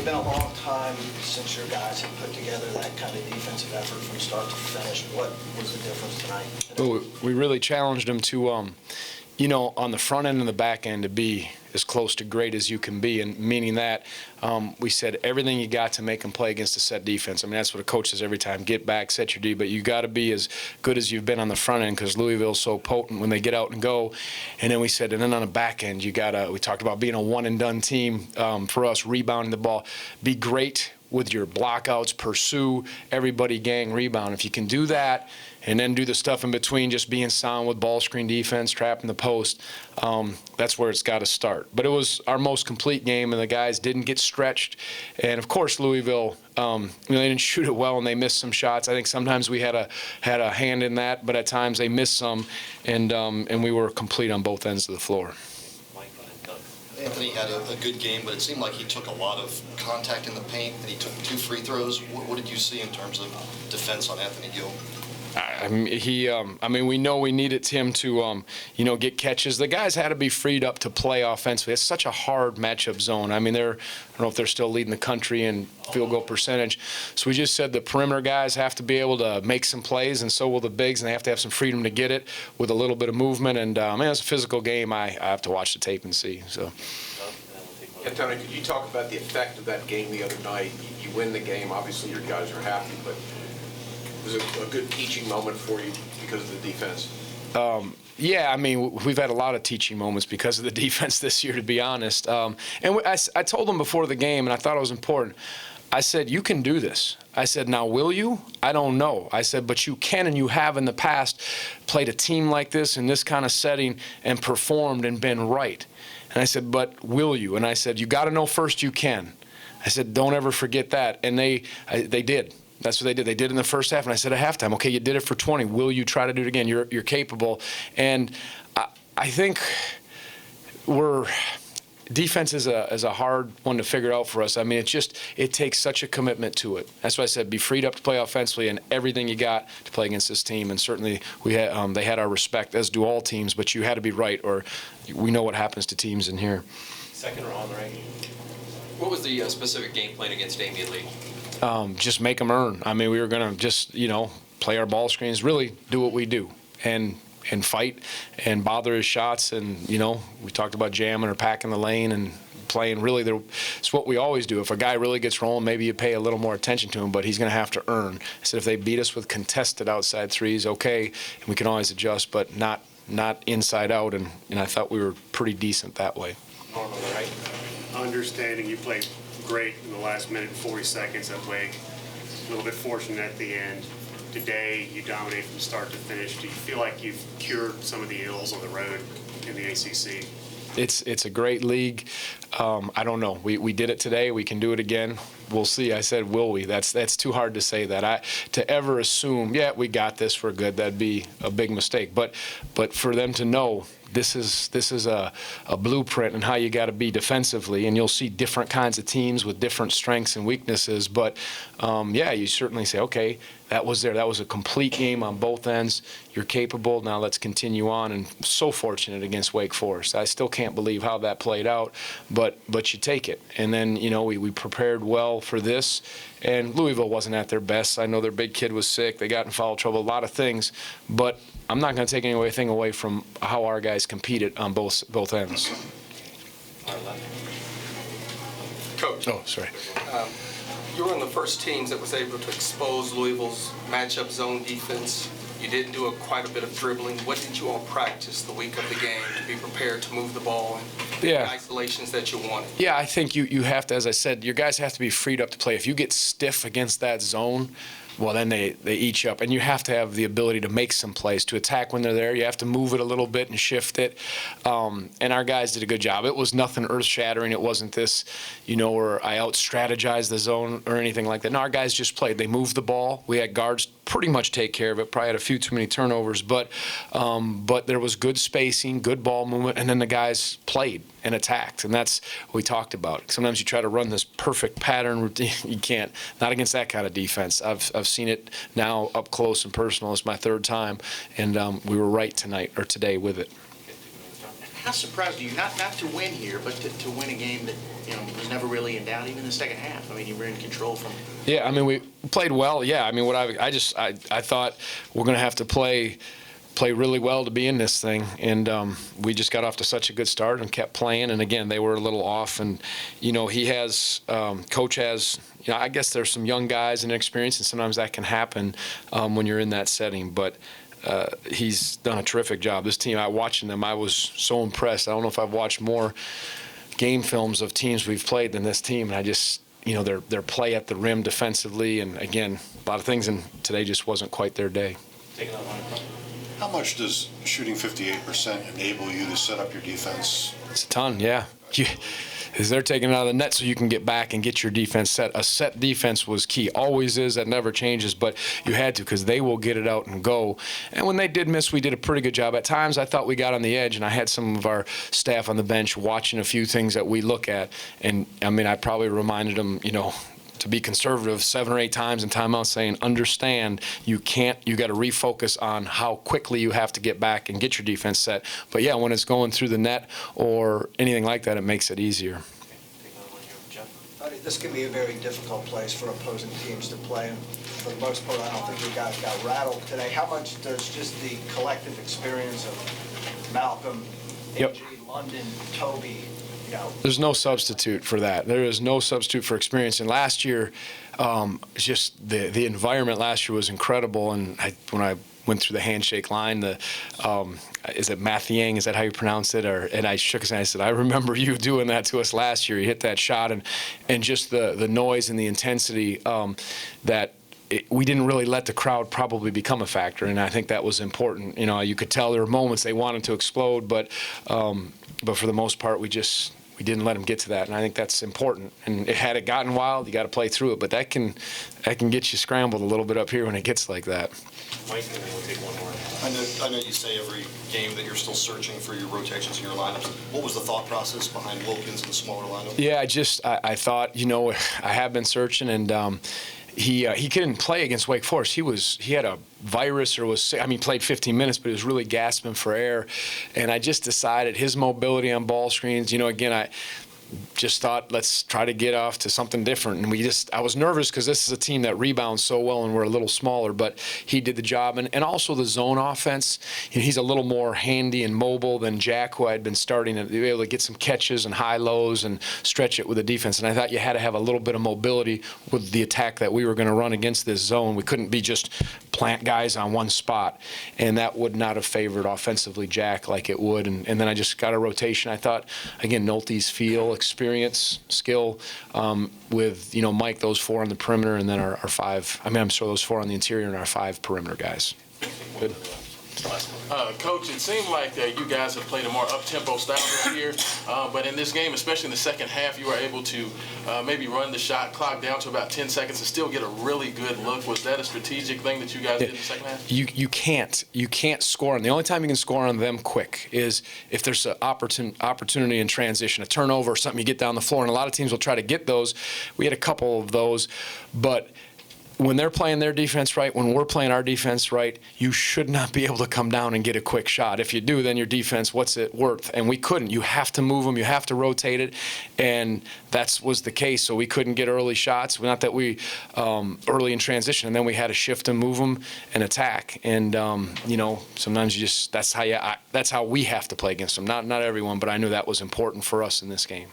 had been a long time since your guys had put together that kind of defensive effort from start to finish. What was the difference tonight? Well, we really challenged them to, on the front end and the back end to be as close to great as you can be, and meaning that we said everything you got to make them play against a set defense. I mean, that's what a coach says every time: get back, set your D, but you got to be as good as you've been on the front end, because Louisville's so potent when they get out and go. And then we said, and then on the back end, we talked about being a one-and-done team. For us, rebounding the ball, be great with your blockouts, pursue everybody, gang, rebound. If you can do that and then do the stuff in between, just being sound with ball screen defense, trapping the post, that's where it's got to start. But it was our most complete game, and the guys didn't get stretched. And, of course, Louisville, they didn't shoot it well, and they missed some shots. I think sometimes we had a hand in that, but at times they missed some, and we were complete on both ends of the floor. Anthony had a good game, but it seemed like he took a lot of contact in the paint, and he took 2 free throws. What did you see in terms of defense on Anthony Gill? We know we needed him to, get catches. The guys had to be freed up to play offensively. It's such a hard matchup zone. I don't know if they're still leading the country in field goal percentage. So we just said the perimeter guys have to be able to make some plays, and so will the bigs, and they have to have some freedom to get it with a little bit of movement. And it's a physical game. I have to watch the tape and see. So. Yeah, Tony, could you talk about the effect of that game the other night? You win the game. Obviously, your guys are happy, but was it a good teaching moment for you because of the defense? We've had a lot of teaching moments because of the defense this year, to be honest. I told them before the game, and I thought it was important. I said, you can do this. I said, now will you? I don't know. I said, but you can, and you have in the past played a team like this in this kind of setting and performed and been right. And I said, but will you? And I said, you got to know first you can. I said, don't ever forget that. And they did. That's what they did. They did in the first half, and I said at halftime, okay, you did it for 20. Will you try to do it again? You're capable. And I think defense is a hard one to figure out for us. I mean, it takes such a commitment to it. That's why I said be freed up to play offensively and everything you got to play against this team. And certainly they had our respect, as do all teams, but you had to be right, or we know what happens to teams in here. Second round, right? What was the specific game plan against Damian Lee? Just make them earn. I mean, we were going to just, play our ball screens, really do what we do, and fight and bother his shots. And, we talked about jamming or packing the lane and playing. Really, it's what we always do. If a guy really gets rolling, maybe you pay a little more attention to him, but he's going to have to earn. I said if they beat us with contested outside threes, okay, and we can always adjust, but not inside out. And I thought we were pretty decent that way. Norman, right? Understanding you played great in the last minute and 40 seconds at Wake. A little bit fortunate at the end. Today, you dominate from start to finish. Do you feel like you've cured some of the ills on the road in the ACC? It's a great league. I don't know. We did it today. We can do it again. We'll see. I said, will we? That's too hard to say that. To ever assume, yeah, we got this, we're good, that'd be a big mistake. But for them to know this is a blueprint and how you got to be defensively, and you'll see different kinds of teams with different strengths and weaknesses. But you certainly say, okay, that was there. That was a complete game on both ends. You're capable. Now let's continue on. And so fortunate against Wake Forest. I still can't believe how that played out, but you take it. And then we prepared well for this. And Louisville wasn't at their best. I know their big kid was sick. They got in foul trouble. A lot of things, but I'm not going to take anything away from how our guys competed on both ends. Coach. Oh, sorry. You were one of the first teams that was able to expose Louisville's matchup zone defense. You didn't do quite a bit of dribbling. What did you all practice the week of the game to be prepared to move the ball and the isolations that you wanted? Yeah, I think you have to, as I said, your guys have to be freed up to play. If you get stiff against that zone, well, then they eat you up. And you have to have the ability to make some plays, to attack when they're there. You have to move it a little bit and shift it. And our guys did a good job. It was nothing earth-shattering. It wasn't this, where I out-strategized the zone or anything like that. No, our guys just played. They moved the ball. We had guards pretty much take care of it. Probably had a few too many turnovers. But there was good spacing, good ball movement, and then the guys played and attacked. And that's what we talked about. Sometimes you try to run this perfect pattern routine. You can't. Not against that kind of defense. I've seen it now up close and personal. It's my third time, and we were right today with it. How surprised are you, not to win here, but to win a game that, was never really in doubt, even in the second half? I mean, you were in control from. Yeah, I mean, we played well. Yeah, I mean, I thought we're going to have to play really well to be in this thing, and we just got off to such a good start and kept playing. And again, they were a little off, and coach has. I guess there's some young guys and experience, and sometimes that can happen when you're in that setting. But he's done a terrific job. This team, watching them, I was so impressed. I don't know if I've watched more game films of teams we've played than this team, and I just, their play at the rim defensively, and again, a lot of things, and today just wasn't quite their day. How much does shooting 58% enable you to set up your defense? It's a ton, yeah. Because they're taking it out of the net so you can get back and get your defense set. A set defense was key. Always is. That never changes. But you had to, because they will get it out and go. And when they did miss, we did a pretty good job. At times, I thought we got on the edge, and I had some of our staff on the bench watching a few things that we look at. And, I mean, I probably reminded them, to be conservative 7 or 8 times in timeout, saying, understand, you got to refocus on how quickly you have to get back and get your defense set. But yeah, when it's going through the net or anything like that, it makes it easier. This can be a very difficult place for opposing teams to play. And for the most part, I don't think you guys got rattled today. How much does just the collective experience of Malcolm, Yep. A.J. London, Toby, There's no substitute for that. There is no substitute for experience. And last year, just the environment last year was incredible. And when I went through the handshake line, is it Mathiang? Is that how you pronounce it? And I shook his hand. I said, I remember you doing that to us last year. You hit that shot, and just the noise and the intensity that. We didn't really let the crowd probably become a factor, and I think that was important. You could tell there were moments they wanted to explode, but for the most part, we didn't let them get to that, and I think that's important. And had it gotten wild, you got to play through it, but that can get you scrambled a little bit up here when it gets like that. Mike, we'll take one more. I know you say every game that you're still searching for your rotations in your lineups. What was the thought process behind Wilkins and the smaller lineup? Yeah, I thought, I have been searching, and he couldn't play against Wake Forest. He had a virus or was sick. I mean, played 15 minutes, but he was really gasping for air. And I just decided his mobility on ball screens, again, I just thought, let's try to get off to something different. And I was nervous because this is a team that rebounds so well and we're a little smaller, but he did the job. And also the zone offense, he's a little more handy and mobile than Jack, who had been starting to be able to get some catches and high lows and stretch it with the defense. And I thought you had to have a little bit of mobility with the attack that we were going to run against this zone. We couldn't be just plant guys on one spot. And that would not have favored offensively Jack like it would. And then I just got a rotation. I thought, again, Nolte's feel, experience, skill, with Mike, those 4 on the perimeter, and then our 5. Those 4 on the interior and our 5 perimeter guys. Good. Coach, it seemed like you guys have played a more up-tempo style this year, but in this game, especially in the second half, you were able to maybe run the shot clock down to about 10 seconds and still get a really good look. Was that a strategic thing that you guys did in the second half? You can't score on. The only time you can score on them quick is if there's an opportunity in transition, a turnover or something you get down the floor, and a lot of teams will try to get those. We had a couple of those, but when they're playing their defense right, when we're playing our defense right, you should not be able to come down and get a quick shot. If you do, then your defense, what's it worth? And we couldn't. You have to move them. You have to rotate it. And that was the case. So we couldn't get early shots. Not that we early in transition. And then we had to shift and move them and attack. And, sometimes that's how we have to play against them. Not everyone, but I knew that was important for us in this game.